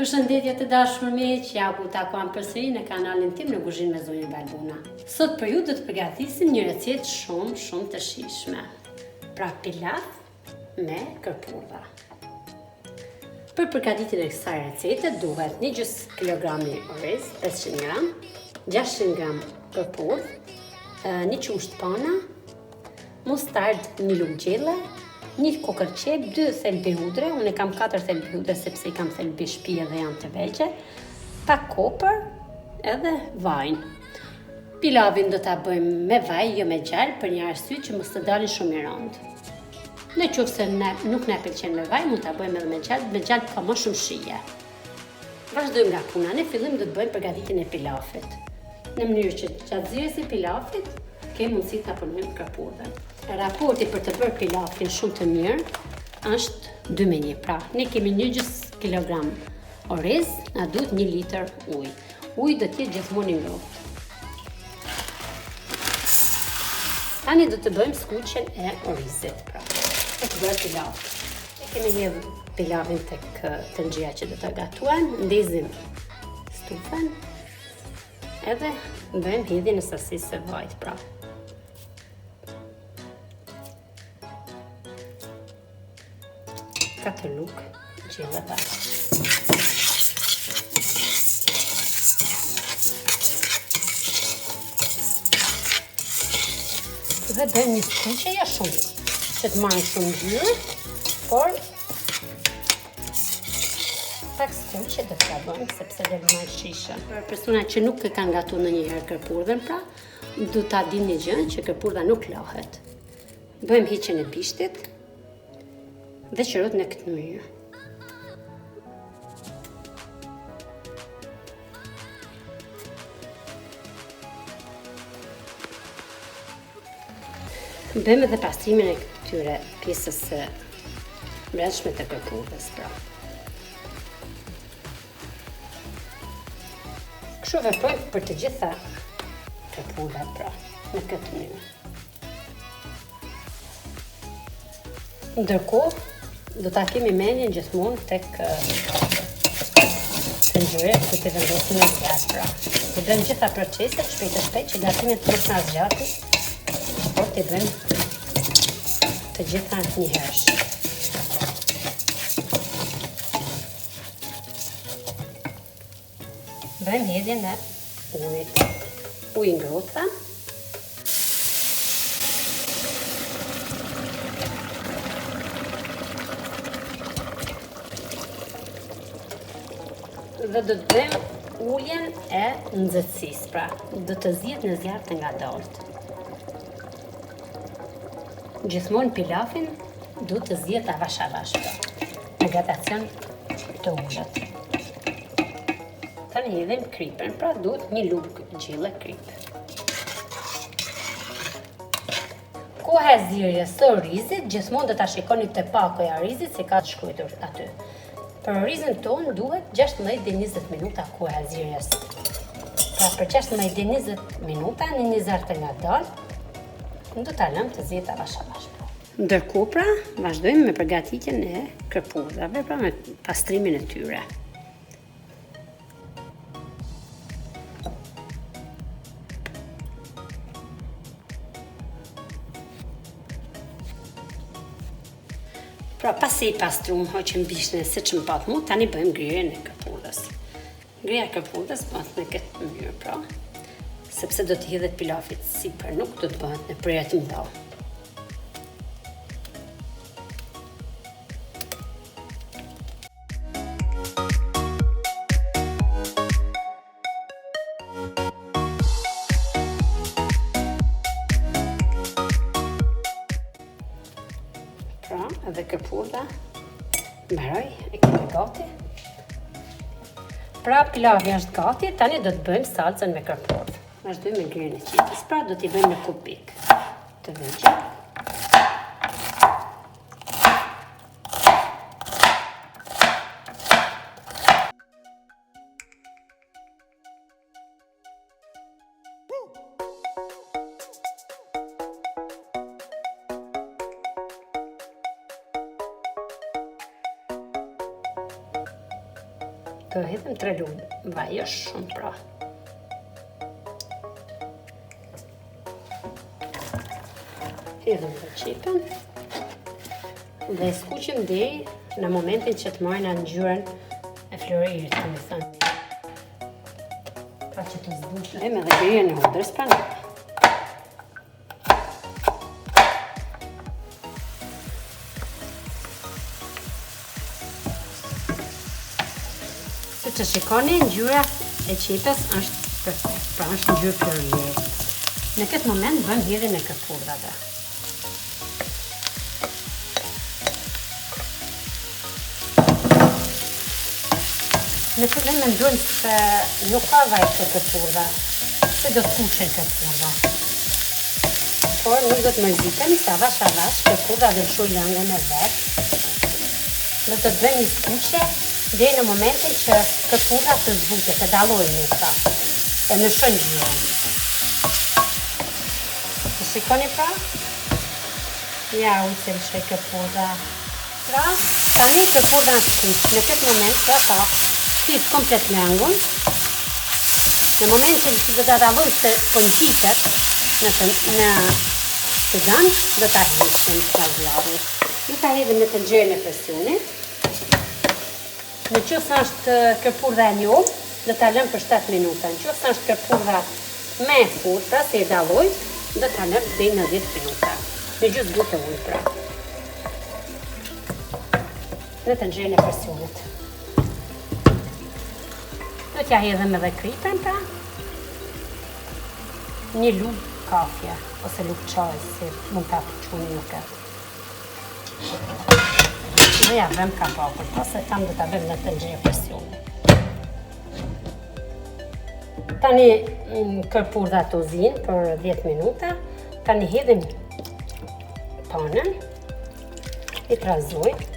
Përshëndetje të dashur miq, ja ku takuam përsëri në kanalin tim në Kuzhinë me zonjën Balbuna. Sot për ju do të përgatisim një recetë shumë të shijshme. Pra pilaf me kërpudha. Për përgatitjen e kësaj recete duhet 1/2 kilogrami oriz, 500 gram, 600 gram kërpudhë, 1 qumësht pana, mustard 1 lugë gjelle, 1 kokër qep, 2 thelbi hudre, unë kam 4 thelbi hudre sepse I kam thelbi shtëpie dhe janë të vegjë, pak kopër edhe vaj. Pilavin do ta bëjmë me vaj, jo me gjallë, për një arsye që mos të dalin shumë I rëndë. Në qoftë se nuk na pëlqen me vaj, mund ta bëjmë edhe me gjallë ka më shumë shije. Vazhdojmë nga puna. Në fillim do të bëjmë përgatitjen e pilafit. Në mënyrë që gjatë zierjes së pilafit ke mundësi ta përmirë kërpudhën. Raporti për të bërë pilafin shumë të mirë është 2:1. Pra, ne kemi 1/2 kilogram oriz, na duhet 1 litër ujë. Uji do të jetë gjithmonë I ngrohtë. Tani do të bëjmë skuqjen e orizit, pra, për të bërë pilaf. Ne kemi hedhur pilavin tek tenxhira që do ta gatuajmë, ndezim stufën, edhe bëjmë hedhjen e sasisë së vajit, pra. Katër lugë gjelle vaj. Dhe bëjmë një skuqje ja shumë, që të marrë shumë ngjyrë, por pak skuqje do t'ja bëjmë sepse do më shishë. Për persona që nuk e kanë gatuar ndonjëherë kërpudhën, pra, do ta dinë një gjë që kërpudha nuk lahet. Bëjmë hiqjen e bishtit dhe qërot në këtë mënyrë. Bëjmë edhe pastrimin e këtyre pjesës së brendshme të kërpudhës, pra. Kështu veprojmë për të gjitha kërpudhat, pra, në këtë mënyrë. Ndërkohë, do ta kemi mendjen gjithmonë tek tenxhira që të vendosim në gas, pra. Të bëjmë gjitha proceset shpejt që gatimet mos na zgjatin, por të bëjmë të gjitha njëherësh. Bëjmë hedhjen e ujit. Ujë I ngrohtë. Dhe do të bëjmë uljen e nxehtësisë, pra, do të zihet në zjarr të ngadaltë. Gjithmonë pilafin duhet të zihet avash, pra, në gradacion të ulët. Tani hedhim kripën, pra duhet 1 lugë gjelle krip. Koha e zierjes së orizit, gjithmonë do ta shikoni te pakoja e orizit se ka të shkruar aty. Për orizin tonë duhet 16 deri 20 minuta koha e zierjes. Pra për 16 deri 20 minuta në një zjarr të ngadaltë do ta lëmë të zihet avash. Ndërkohë, pra, vazhdojmë me përgatitjen e kërpudhave, pra me pastrimin e tyre. Pra pasi I pastruam, hoqim bishtin siç më pat mu, tani bëjmë grirjen e kërpudhës. Ngrirja e kërpudhës bëhet në këtë mënyrë, pra, sepse do të hidhet pilafit sipër, nuk do të bëhet në prerje të mëdha. Pra, edhe kërpudha mbaroi, e kemi gati. Pra, pilavi është gati, tani do të bëjmë salcën me kërpudhë. Vazhdojmë me ngrirjen e qepës, pra do t'i bëjmë në kubik të vegjël. Do hedhim 3 lugë vaj, është shumë pra. Hedhim qepën dhe skuqim deri në momentin që të marrë në ngjyrën e floririt, të më thënë. Pra që të zbushim edhe grijën e hudrës pranë. Si që shikoni, ngjyra e qepës është perfekt, pra është ngjyrë floriri. Në këtë moment bëjmë hedhjen e kërpudhrave. Në fillim mendojmë se nuk ka vaj të kërpudhra, se do të kuqen kërpudhra. Por nuk do të mërzitemi se avash kërpudhra dhe lëshoj lëngun e vetë. Do të bëjmë një skuqe deri në momentin që kërpudhra të zbutet, të dallojnë pra, e në shën ngjyrën. Të shikoni pra? Ja, ujtë lëshoj kërpudhra. Pra, tani kërpudhra në skuq. Në këtë moment, pra ta, thith komplet lëngun. Në momentin që do të dallojmë se po ngjitet në tigan, do ta heqim nga zjarri. Do ta hedhim në tenxherën e presionit. Në qoftë është kërpudhra e njohur, do ta lëm për 7 minuta. Në qoftë është kërpudhra më e fortë, se e dalloj, do ta lëm deri në 10 minuta. Me gjysmë gotë ujë pra. Në tenxherën e presionit. Do t'ja hedhim edhe kripën pra. Një lugë kafje, ose lugë çaj, si mund t'a quajmë në këtë. Dhe ja vëm kapakun, ose tam do t'a vëm në tenxherë presionit. Tani kërpudhra të uzinë për 10 minuta. Tani hedhim panën, i trazojmë.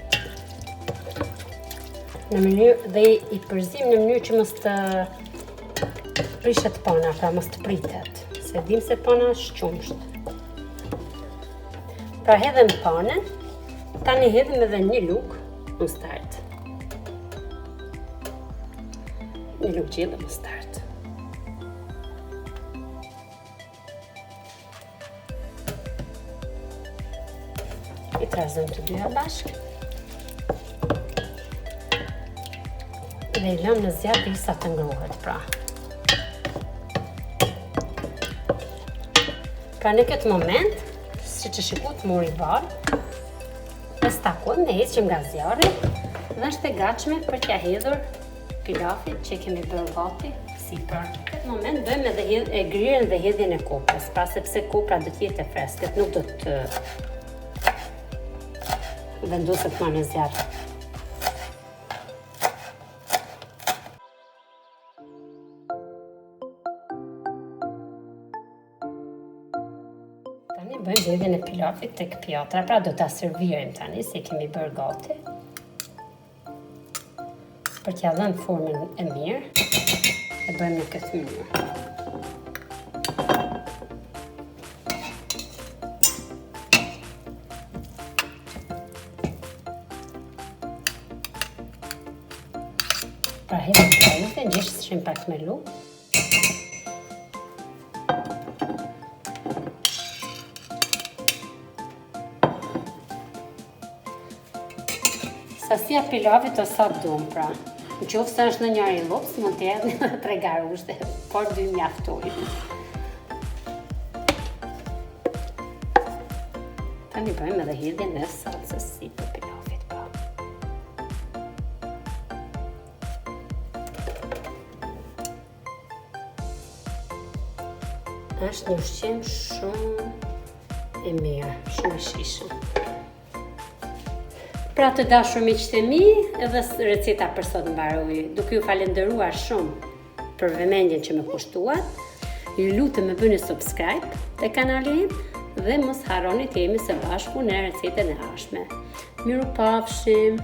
Në mënyrë dhe i përzim në mënyrë që mos të prishet pana, pra mos të pritet, se dim se pana është qumsht. Pra hedhem panën, tani hedhem edhe një lugë mustard. Një lugë gjellë mustard. I trazojmë të dyja bashkë. Dhe i lëm në zjarr derisa të ngrohet pra. Pra në këtë moment, siç e shikut mori bardh, e stakojmë dhe heqim nga zjarri dhe është e gatshme për t'ja hedhur pilafin që kemi bërë gati sipër. Në këtë moment bëjmë edhe e grirën dhe hedhjen e koprës, pra sepse kopra do të jetë e freskët, nuk do të vendoset më në zjarr. Tani bëjmë hedhjen e pilafit tek pjatra, pra do ta servirim tani se kemi bërë gati. Për t'ja dhënë formën e mirë, e bëjmë në këtë mënyrë. Pra hedhim pilafin, gjeshëm pak me lugë. Sasia pilavit o sa duam pra. Në qoftë se është në njëri llops, mund të hedhni edhe 3 garushte, por 2 mjaftojnë. Tani bëjmë edhe hedhjen e salsës sipër pilavit pra. Është një ushqim shumë e mirë, shumë i shijshëm. Pra të dashur miqtë e mi, edhe receta për sot mbaroi. Duke ju falenderuar shumë për vëmendjen që më kushtuat, ju lutem më bëni subscribe te kanali im dhe mos harroni të jemi së bashku në recetën e ardhshme. Mirupafshim!